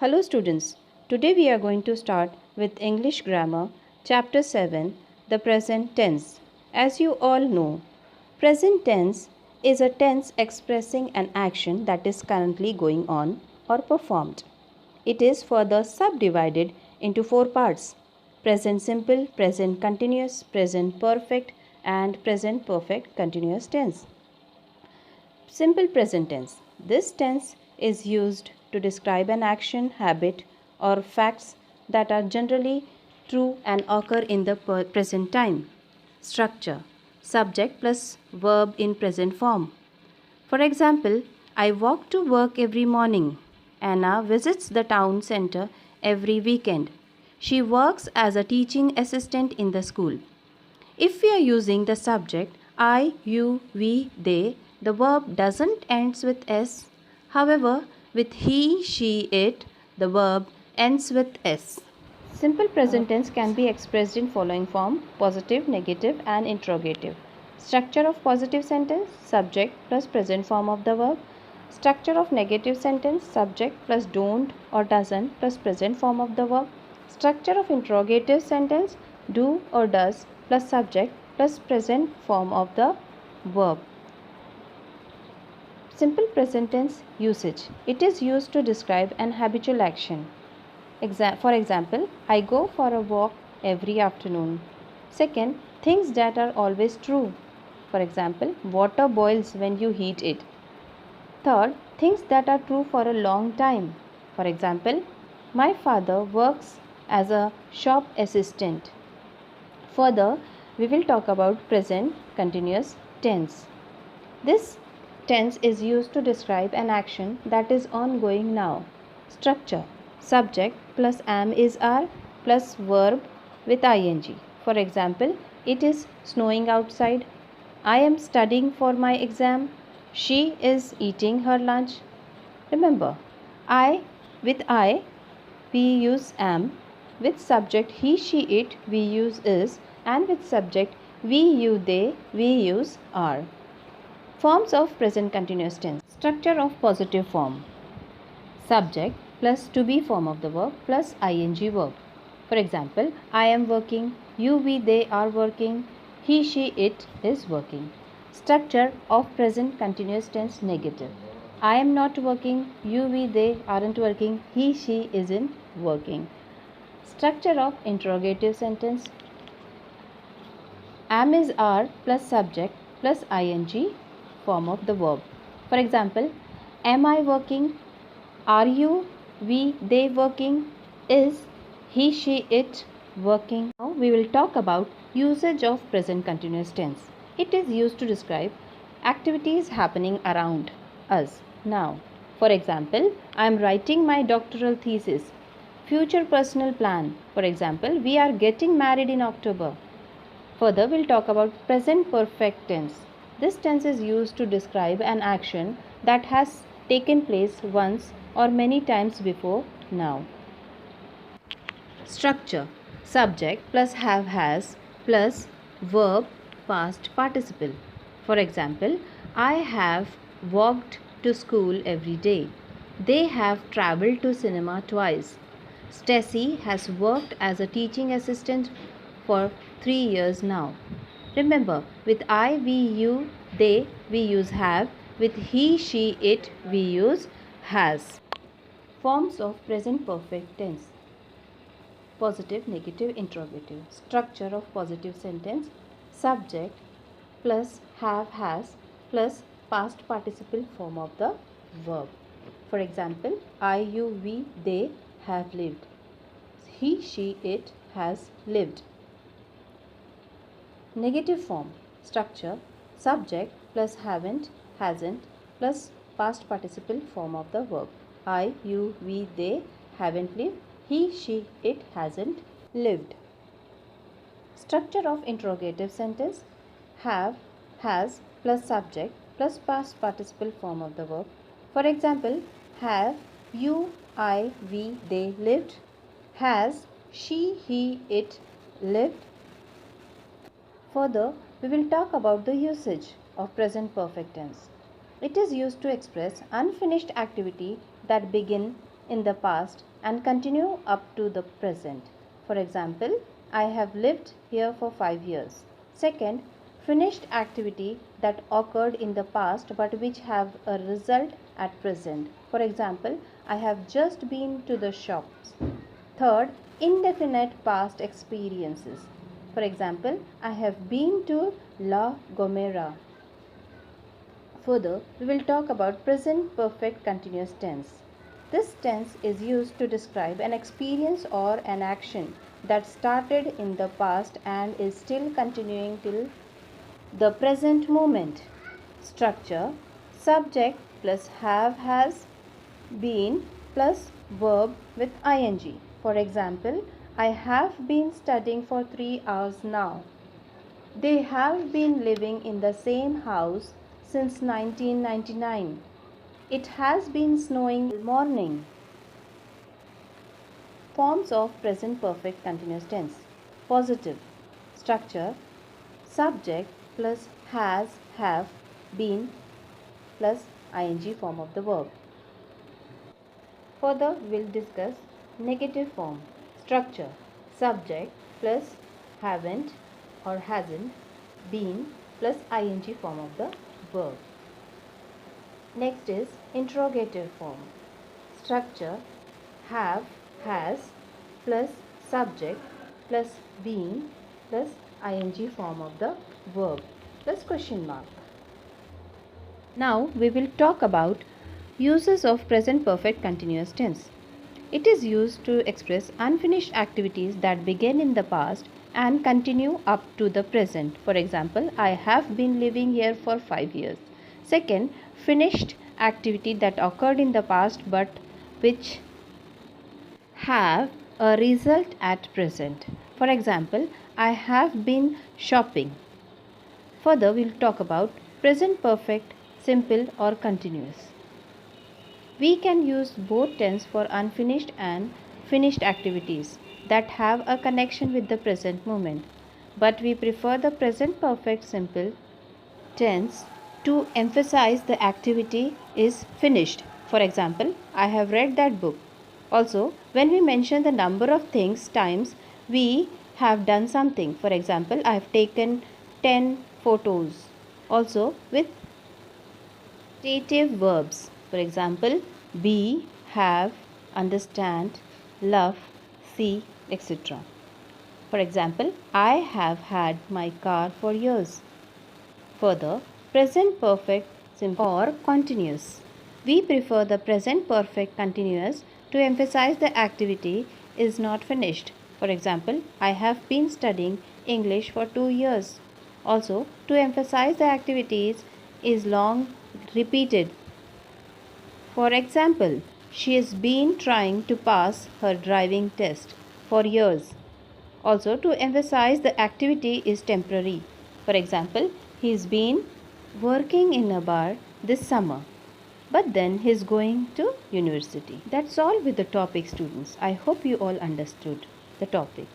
Hello students, today we are going to start with English Grammar, Chapter 7, the present tense. As you all know, present tense is a tense expressing an action that is currently going on or performed. It is further subdivided into four parts: present simple, present continuous, present perfect, and present perfect continuous tense. Simple present tense. This tense is used to describe an action, habit, or facts that are generally true and occur in the present time. Structure: subject plus verb in present form. For example, I walk to work every morning. Anna visits the town center every weekend. She works as a teaching assistant in the school. If we are using the subject I, you, we, they, the verb doesn't ends with s. However, with he, she, it, the verb ends with s. Simple present tense can be expressed in following form: positive, negative, and interrogative. Structure of positive sentence: subject plus present form of the verb. Structure of negative sentence: subject plus don't or doesn't plus present form of the verb. Structure of interrogative sentence: do or does plus subject plus present form of the verb. Simple present tense usage: it is used to describe an habitual action. For example, I go for a walk every afternoon. Second, things that are always true. For example, water boils when you heat it. Third, things that are true for a long time. For example, my father works as a shop assistant. Further, we will talk about present continuous tense. This tense is used to describe an action that is ongoing now. Structure: subject plus am is are plus verb with ing. For example, it is snowing outside. I am studying for my exam. She is eating her lunch. Remember, I we use am, with subject he, she, it we use is, and with subject we, you, they we use are. Forms of present continuous tense. Structure of positive form: subject plus to be form of the verb plus ing verb. For example, I am working, you, we, they are working, he, she, it is working. Structure of present continuous tense negative: I am not working, you, we, they aren't working, he, she isn't working. Structure of interrogative sentence: am is are plus subject plus ing form of the verb. For example, am I working? Are you, we, they working? Is he, she, it working? Now we will talk about usage of present continuous tense. It is used to describe activities happening around us now. For example, I am writing my doctoral thesis. Future personal plan: for example, we are getting married in October. Further, we'll talk about present perfect tense. This tense is used to describe an action that has taken place once or many times before now. Structure: subject plus have has plus verb past participle. For example, I have walked to school every day. They have traveled to cinema twice. Stacy has worked as a teaching assistant for 3 years now. Remember, with I, we, you, they, we use have. With he, she, it, we use has. Forms of present perfect tense: positive, negative, interrogative. Structure of positive sentence: subject plus have has plus past participle form of the verb. For example, I, you, we, they have lived. He, she, it has lived. Negative form: structure: subject plus haven't, hasn't plus past participle form of the verb. I, you, we, they haven't lived. He, she, it hasn't lived. Structure of interrogative sentence: have, has plus subject plus past participle form of the verb. For example, have you, I, we, they lived? Has she, he, it lived? Further, we will talk about the usage of present perfect tense. It is used to express unfinished activity that began in the past and continue up to the present. For example, I have lived here for 5 years. Second, finished activity that occurred in the past but which have a result at present. For example, I have just been to the shops. Third, indefinite past experiences. For example, I have been to La Gomera. Further, we will talk about present perfect continuous tense. This tense is used to describe an experience or an action that started in the past and is still continuing till the present moment. Structure: subject plus have, has, been plus verb with ing. For example, I have been studying for 3 hours now. They have been living in the same house since 1999. It has been snowing all morning. Forms of present perfect continuous tense. Positive. Structure: subject plus has, have, been plus ing form of the verb. Further, we'll discuss negative form. Structure: subject plus haven't or hasn't, been plus ing form of the verb. Next is interrogative form. Structure: have, has plus subject plus been plus ing form of the verb plus question mark. Now we will talk about uses of present perfect continuous tense. It is used to express unfinished activities that began in the past and continue up to the present. For example, I have been living here for 5 years. Second, finished activity that occurred in the past but which have a result at present. For example, I have been shopping. Further, we'll talk about present perfect, simple or continuous. We can use both tense for unfinished and finished activities that have a connection with the present moment, but we prefer the present perfect simple tense to emphasize the activity is finished. For example, I have read that book. Also, when we mention the number of things times we have done something, for example, I have taken 10 photos. Also, with dative verbs, for example, be, have, understand, love, see, etc. For example, I have had my car for years. Further, present perfect simple or continuous. We prefer the present perfect continuous to emphasize the activity is not finished. For example, I have been studying English for 2 years. Also, to emphasize the activities is long repeated. For example, she has been trying to pass her driving test for years. Also, to emphasize the activity is temporary. For example, he's been working in a bar this summer, but then he's going to university. That's all with the topic, students. I hope you all understood the topic.